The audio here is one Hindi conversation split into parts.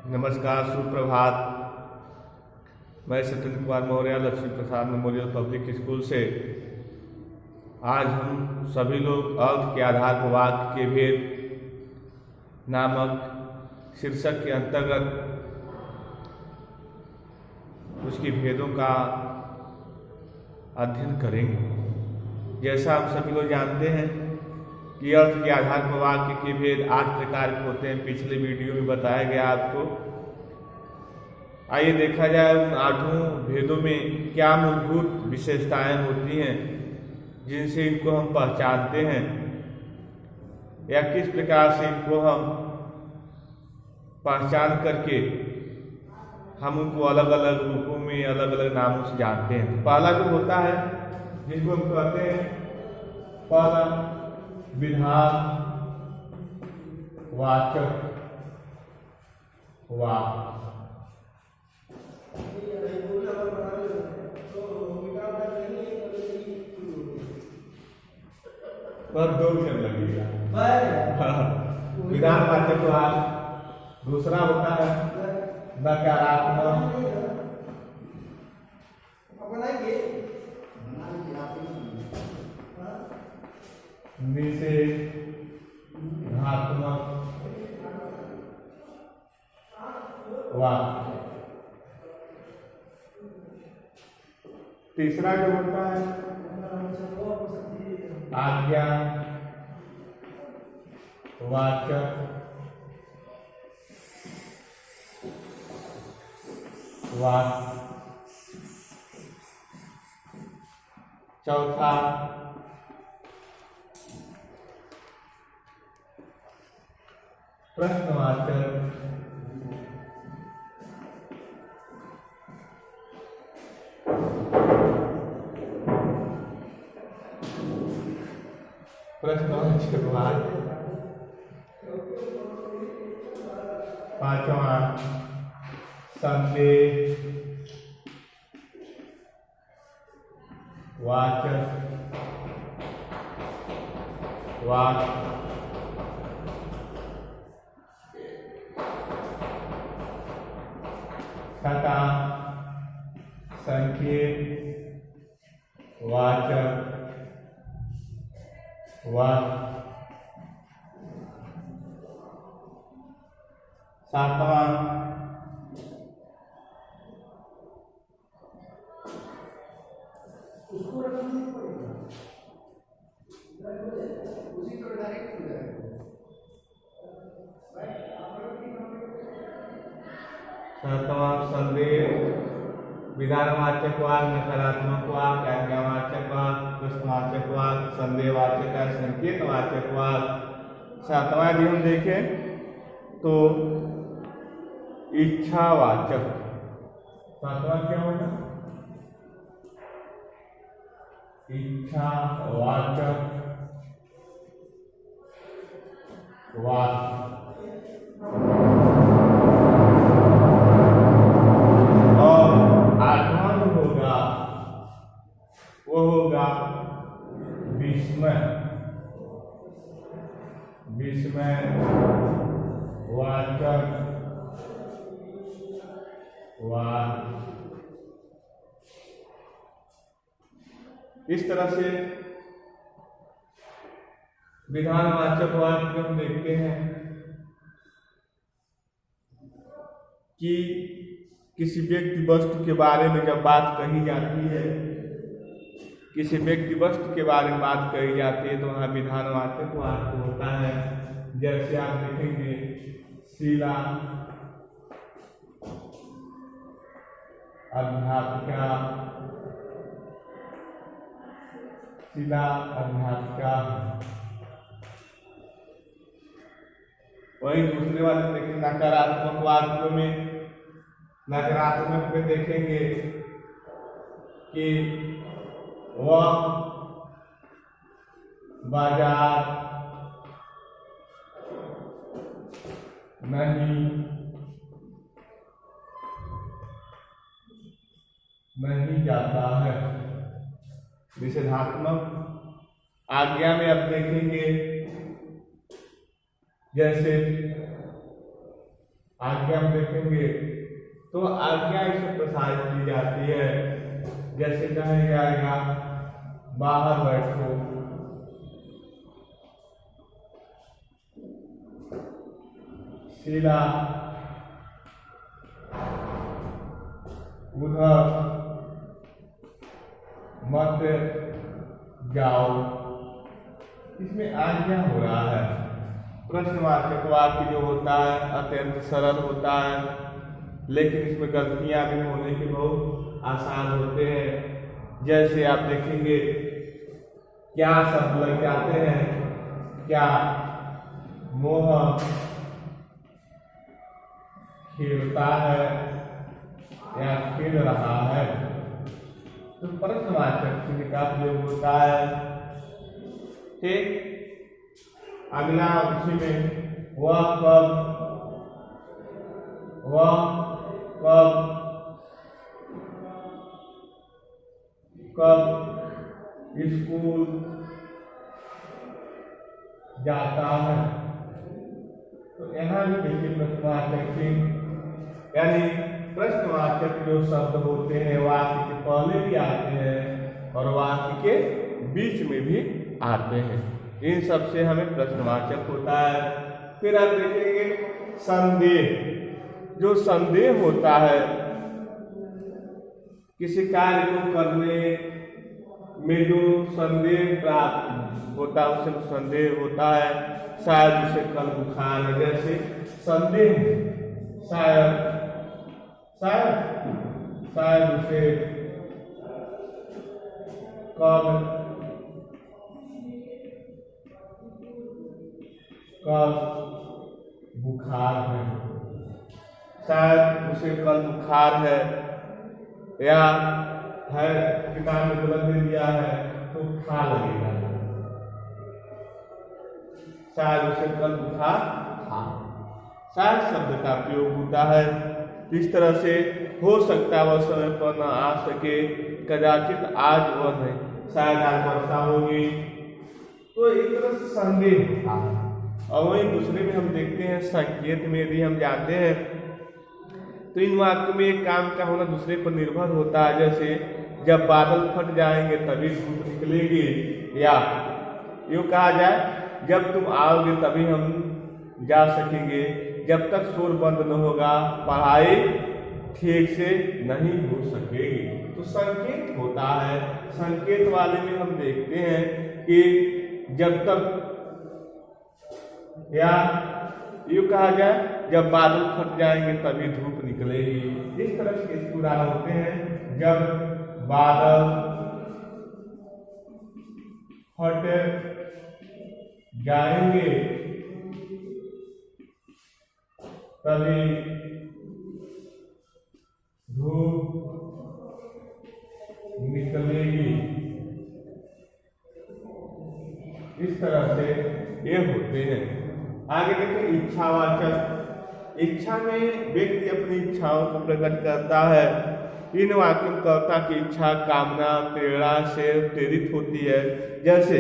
नमस्कार, सुप्रभात। मैं सत्येंद्र कुमार मौर्य लक्ष्मी प्रसाद मेमोरियल पब्लिक स्कूल से आज हम सभी लोग अर्थ के आधार पर वाक्य के भेद नामक शीर्षक के अंतर्गत उसके भेदों का अध्ययन करेंगे। जैसा हम सभी लोग जानते हैं कि अर्थ के आधार पर वाक्य के भेद 8 प्रकार के होते हैं। पिछले वीडियो में बताया गया आपको। आइए देखा जाए उन 8 भेदों में क्या मूलभूत विशेषताएं होती हैं जिनसे इनको हम पहचानते हैं, या किस प्रकार से इनको हम पहचान करके हम उनको अलग अलग रूपों में अलग अलग नामों से जानते हैं। तो पहला जो होता है जिसको हम कहते हैं पहला विधान वाचक वाक्य। पर 2 क्षण लगेगा। विधान वाचक वाक्य। दूसरा होता है नकारात्मक निषेधात्मक वाक्य। तीसरा जो होता है आज्ञा वाचक वाक्य। चौथा प्रश्नवाचक वाक्य। पांचवा संदेह वाचक वाक्य। छठा संकेत वाचक वाक्य। सातवां संदेह विधानवाचक वाक्य, नकारात्मक वाक्य, आज्ञावाचक वाक्य, प्रश्नवाचक वाक्य, संदेहवाचक वाक्य, संकेतवाचक वाक्य। सातवां यदि हम देखें तो इच्छावाचक। सातवां क्या होगा? इच्छावाचक वाक्य। वो होगा विस्मय वाचक वाक्य। इस तरह से विधानवाचक वाक्य हम देखते हैं कि किसी व्यक्ति वस्तु के बारे में जब बात कही जाती है, किसी व्यक्ति वस्तु के बारे में बात कही जाती है तो वहाँ विधानवाचक वाक्य होता है। जैसे आप देखेंगे शीला अध्यापिका, शीला अध्यापिका। वही दूसरे वाले देखेंगे नकारात्मक वाक्य में, नकारात्मक में देखेंगे कि वह बाजार नहीं जाता है। निषेधात्मक आज्ञा में आप देखेंगे जैसे आज्ञा हम देखेंगे तो आज्ञा इसे प्रसारित की जाती है। जैसे कहा जाएगा बाहर बैठो, सीधा उधर मत जाओ, इसमें आज्ञा हो रहा है। प्रश्नवाचक वाक्य जो होता है अत्यंत सरल होता है, लेकिन इसमें गलतियां भी होने के बहुत आसान होते हैं। जैसे आप देखेंगे क्या शब्द लग जाते हैं, क्या मोह खेलता है या खेल रहा है, तो प्रश्नवाचक चिन्ह का प्रयोग होता है। ठीक, अगला उसी में वह कब स्कूल जाता है, तो यहाँ भी देखिए प्रश्नवाचक चिन्ह, यानी प्रश्नवाचक जो शब्द होते हैं वाक्य के पहले भी आते हैं और वाक्य के बीच में भी आते हैं। इन सब से हमें प्रश्नवाचक होता है। फिर आप देखेंगे संदेह, जो संदेह होता है किसी कार्य को करने में जो संदेह प्राप्त होता है उसे संदेह होता है। शायद उसे कल बुखार है, जैसे संदेह शायद उसे कल बुखार है, शायद उसे कल बुखार है, या है किताब में गलत दे दिया है तो खा लगेगा, शायद उसे कल बुखार था। शायद शब्द का प्रयोग होता है। इस तरह से हो सकता है वह समय पर न आ सके, कदाचित आज वह नहीं, शायद आज वर्षा होगी, तो एक तरह से संदेह होता है। और वही दूसरे में हम देखते हैं संकेत में यदि हम जाते हैं तो इन वाक्यों में एक काम का होना दूसरे पर निर्भर होता है। जैसे जब बादल फट जाएंगे तभी धूप निकलेगी, या यूँ कहा जाए जब तुम आओगे तभी हम जा सकेंगे, जब तक शोर बंद न होगा पढ़ाई ठीक से नहीं हो सकेगी। तो संकेत होता है। संकेत वाले में हम देखते हैं कि जब तक, या यूँ कहा जाए जब बादल फट जाएंगे तभी धूप निकलेगी। इस तरह के उदाहरण होते हैं। जब बादल फट जाएंगे तभी धूप निकलेगी। इस तरह से ये होते हैं। आगे देखिए इच्छावाचक। इच्छा में व्यक्ति अपनी इच्छाओं को प्रकट करता है। इन वाक्यों में कर्ता की इच्छा, कामना, प्रेरणा से प्रेरित होती है। जैसे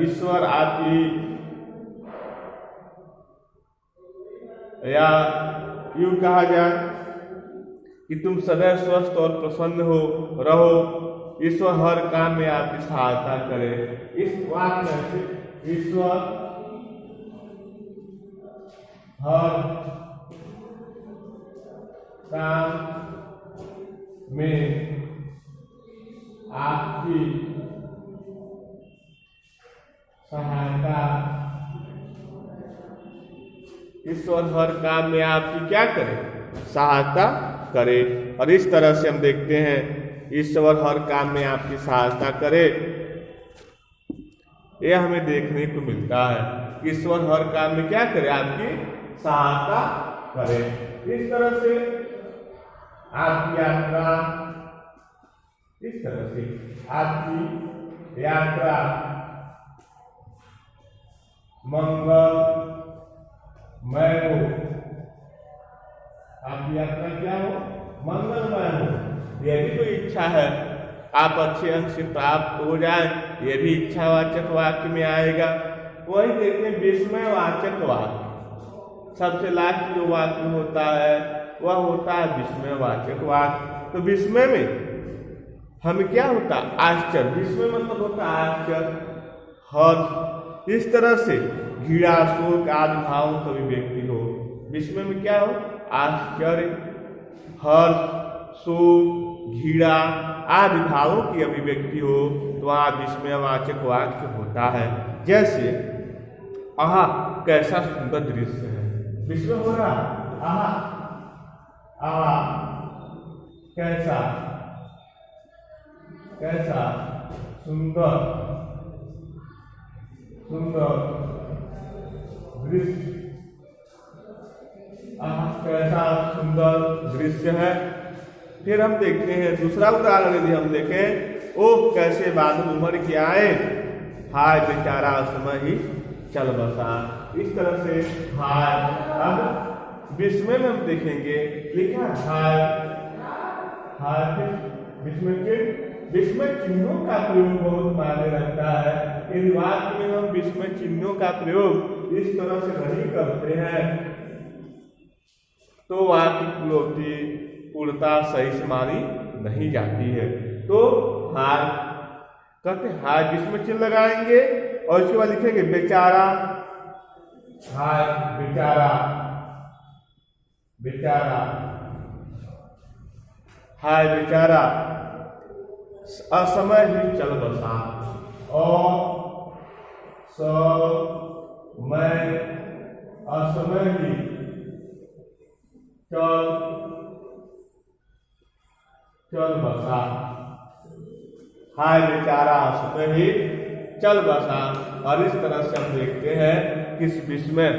ईश्वर आपकी, या यूं कहा जाए कि तुम सदैव स्वस्थ और प्रसन्न हो रहो, ईश्वर हर काम में आपकी सहायता करे। इस वाक्य से ईश्वर हर काम में आपकी सहायता, ईश्वर हर काम में आपकी क्या करे, सहायता करे। और इस तरह से हम देखते हैं ईश्वर हर काम में आपकी सहायता करे, यह हमें देखने को मिलता है। ईश्वर हर काम में क्या करे, आपकी सहायता करे। इस तरह से आपकी यात्रा, इस तरह से आपकी यात्रा मंगलमय हो, आपकी यात्रा क्या हो, मंगलमय हो। यह भी तो इच्छा है, आप अच्छे अंक से प्राप्त हो जाए, यह भी इच्छावाचक वाक्य में आएगा। वही देखते हैं विस्मयवाचक वाक्य। सबसे लास्ट जो वाक्य होता है वह होता है विस्मयवाचक वाक्य। तो विस्मय में हमें क्या होता है? आश्चर्य। विस्मय मतलब होता है आश्चर्य, हर्ष। इस तरह से घृणा, शोक आदि भावों का अभिव्यक्ति हो। विस्मय में क्या हो? आश्चर्य, हर्ष, शोक, घृणा आदि भावों की अभिव्यक्ति हो तो वहाँ विस्मयवाचक वाक्य होता है। जैसे आहा कैसा सुंदर दृश्य है, विस्मय हो रहा, आहा आहा कैसा कैसा सुंदर सुंदर दृश्य, आहा कैसा सुंदर दृश्य है। फिर हम देखते हैं दूसरा उदाहरण, यदि हम देखें, ओह कैसे बादल उमड़ के आए, हाय बेचारा असमय ही चल बसा। इस तरह से हाय। अब विस्मय में हम देखेंगे लिखा हाय, हाय विस्मय चिन्हों का प्रयोग बहुत मायने रखता है। इन वाक्य में हम विस्मय चिन्हों का प्रयोग इस तरह से नहीं करते हैं तो वाक्य की पूर्णता सही से मानी नहीं जाती है। तो हाय कहते हाय विस्मय चिन्ह लगाएंगे और उसके बाद लिखेंगे बेचारा, हाय बेचारा बेचारा, हाय बेचारा असमय ही चल बसा, समय असमय ही चल बसा, हाय बेचारा असमय ही चल बसा। और इस तरह से हम देखते हैं कि इस विस्मय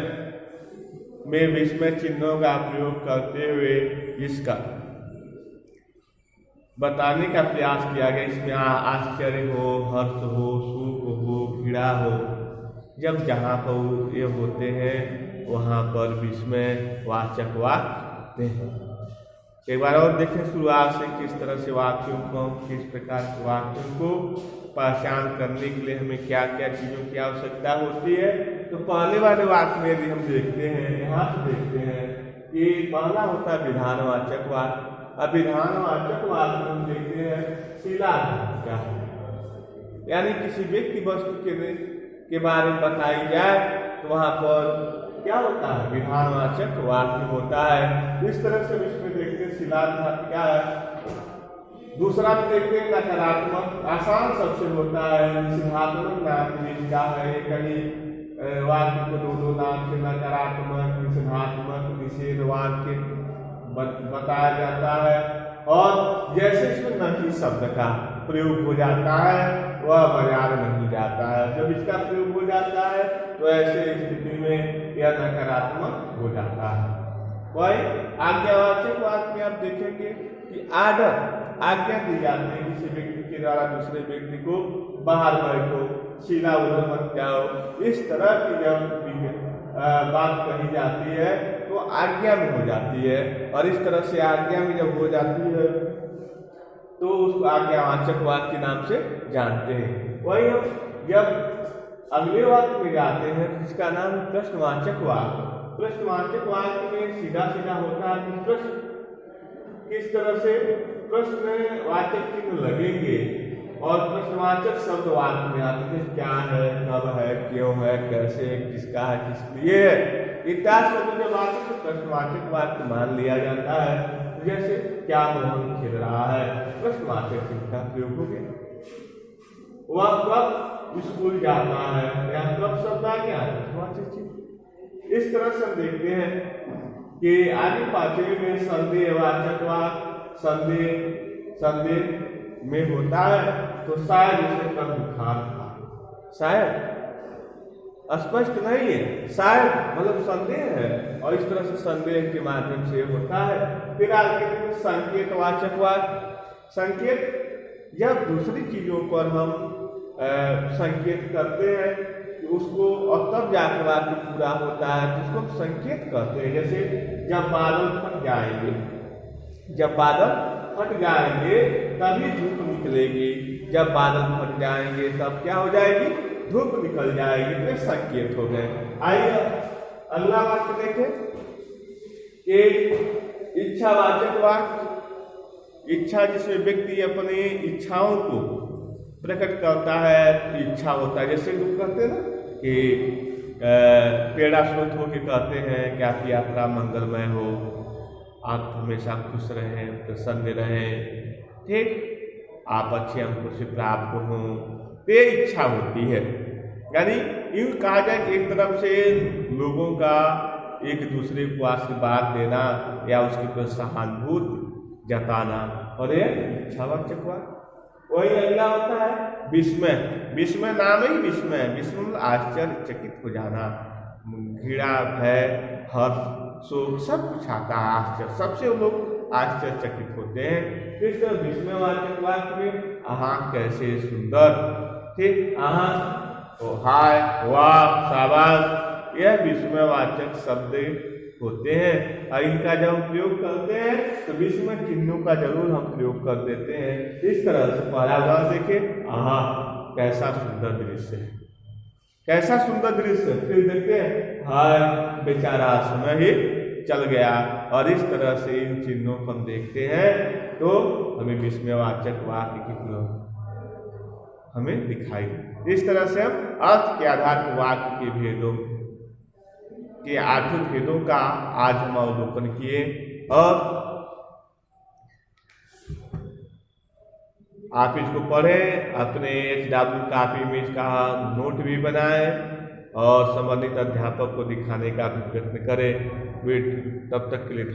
में विस्मय चिन्हों का प्रयोग करते हुए इसका बताने का प्रयास किया गया। इसमें आश्चर्य हो, हर्ष हो, सुख हो, पीड़ा हो, जब जहाँ पर ये होते हैं वहाँ पर विस्मय वाचक वाक्य हैं। एक बार और देखें शुरुआत से किस तरह से वाक्यों को, किस प्रकार के वाक्यों को पहचान करने के लिए हमें क्या क्या चीज़ों की आवश्यकता होती है। तो पहले वाले वाक्य में यदि हम देखते हैं, यहाँ से देखते हैं कि पहला होता है विधानवाचक वाक्य। अब विधानवाचक वाक्य हम देखते हैं शिलाधार क्या है, यानी किसी व्यक्ति वस्तु के बारे में बताई जाए तो वहाँ पर क्या होता है? विधानवाचक वाक्य होता है। इस तरह से इसमें देखते हैं शिलाधार क्या है। दूसरा में देखते हैं नकारात्मक, आसान सबसे होता है। निषेधात्मक नाम जिसका है, कहीं वाक्य को दो नाम से नकारात्मक, निषेधात्मक, निषेध वाक्य बताया जाता है। और जैसे इसमें नहीं शब्द का प्रयोग हो जाता है वह बाजार नहीं जाता है। जब इसका प्रयोग हो जाता है तो ऐसे स्थिति में यह नकारात्मक हो जाता है। वही आज्ञावाचक वाक्य में आप देखेंगे कि आर्डर, आज्ञा दी जाती है किसी व्यक्ति के द्वारा दूसरे व्यक्ति को, बाहर बैठो, सीधा उधर मत जाओ। इस तरह की जब बात कही जाती है तो आज्ञा में हो जाती है। और इस तरह से आज्ञा में जब हो जाती है तो उसको आज्ञावाचक वाक्य के नाम से जानते हैं। वही हम जब अगले वाक्य में जाते हैं जिसका नाम है प्रश्नवाचक वाक्य। प्रश्नवाचक वाक्य में सीधा सीधा होता है कि प्रश्न किस तरह से प्रश्नवाचक चिन्ह लगेंगे और प्रश्नवाचक शब्द वाक्य में आते हैं। क्या है, कब है, क्यों है, कैसे, किसका है, किस लिए है, इत्यादि शब्द जब आते हैं तो प्रश्नवाचक वाक्य मान लिया जाता है। जैसे क्या मोहन खेल रहा है, प्रश्नवाचक चिन्ह का प्रयोग हो गया। वह कब स्कूल जाता है या कब शब्द आ गया, प्रश्नवाचक चिन्ह। इस तरह से हम देखते हैं कि आगे पांचवें में संदेहवाचक वाक्य संदेह में होता है। तो शायद उसे कल बुखार था, शायद स्पष्ट नहीं है, शायद मतलब संदेह है। और इस तरह से संदेह के माध्यम से होता है। फिर आगे संकेतवाचक वाक्य। संकेत जब दूसरी चीजों पर हम संकेत करते हैं तो उसको और तब जाकर वाक्य पूरा होता है तो उसको हम संकेत कहते हैं। जैसे जब बादल फट जाएंगे, जब बादल फट जाएंगे तभी धूप निकलेगी, जब बादल फट जाएंगे तब क्या हो जाएगी, धूप निकल जाएगी। तो संकेत हो गए। आइए अगला वाक्य देखें। एक इच्छावाचक वाक्य, इच्छा जिसमें व्यक्ति अपनी इच्छाओं को प्रकट करता है, इच्छा होता है। जैसे लोग कहते हैं ना कि प्रेरणा स्रोत होकर कहते हैं कि आपकी यात्रा मंगलमय हो, आप हमेशा खुश रहें, प्रसन्न रहें, ठीक, आप अच्छे अंकों से प्राप्त हों, ये इच्छा होती है। यानी यूँ कहा जाए कि एक तरफ से लोगों का एक दूसरे को आशीर्वाद देना या उसके प्रति सहानुभूति जताना, और ये इच्छावाचक वाक्य। वही अगला होता है विस्मय। विस्मय नाम ही विस्मय, विस्मय आश्चर्यचकित हो जाना, घृणा, भय, हर्ष, शोक सब कुछ आता है, आश्चर्य, सबसे लोग आश्चर्यचकित होते हैं। इस तरह विस्मयवाचक वाक्य में आहा कैसे सुंदर, ठीक, आहा, ओ हाय, वाह, शाबाश, यह विस्मयवाचक शब्द होते हैं। और इनका जब हम प्रयोग करते हैं तो विस्मय चिन्हों का जरूर हम प्रयोग कर देते हैं। इस तरह से पहला उदाहरण देखिए, आहा कैसा सुंदर दृश्य है, कैसा सुंदर दृश्य। फिर देखते हैं, हाय बेचारा समय ही चल गया। और इस तरह से इन चिन्हों को हम देखते हैं तो हमें विस्मयवाचक वाक्य की प्रयोग हमें दिखाई दे। इस तरह से हम अर्थ के आधार पर वाक्य के भेदों के 8 भेदों का आज हम अवलोकन किए, और आप इसको पढ़ें, अपने HW कॉपी में इसका नोट भी बनाएं और संबंधित अध्यापक को दिखाने का भी प्रयत्न करें। वेट, तब तक के लिए